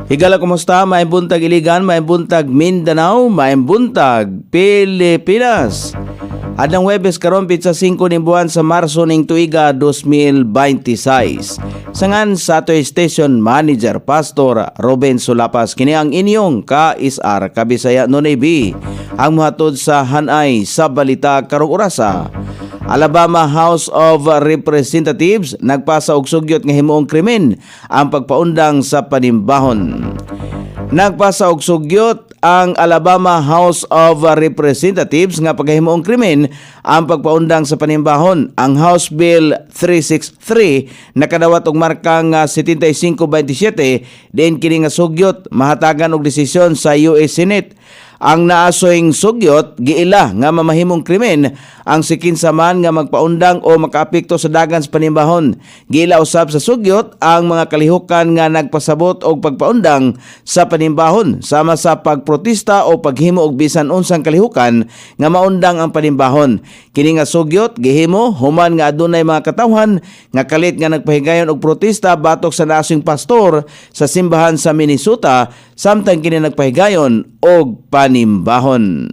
Higala, kumusta? Maayong buntag Iligan, maayong buntag Mindanao, maayong buntag Pilipinas. Adang Huwebes karon pitsa 5 ning buwan sa Marso ning tuiga 2026. Sangan sa atoy station manager Pastor Ruben Sulapas kini ang inyong ka-isar Kabisaya Nunebi. Ang muhatod sa hanay sa balita karong orasa. Alabama House of Representatives nagpasa og sugyot nga himuong krimen ang pagpaundang sa panimbahon. Nagpasa og sugyot ang Alabama House of Representatives nga paghimuong krimen ang pagpaundang sa panimbahon. Ang House Bill 363 nakadawat og markang 7527 diin kini nga sugyot mahatagan og desisyon sa US Senate. Ang naasoyng sugyot giila nga mamahimong krimen ang sikinsaman nga magpaundang o makaapekto sa dagan sa panimbahon. Giila usab sa sugyot ang mga kalihukan nga nagpasabot og pagpaundang sa panimbahon sama sa pagprotesta o paghimo og bisan unsang kalihukan nga maundang ang panimbahon. Kini nga sugyot gihimo human nga adunay mga katawhan nga kalit nga nagpahigayon og protesta batok sa naasong pastor sa simbahan sa Minnesota samtang kini nagpahigayon og panimbahon.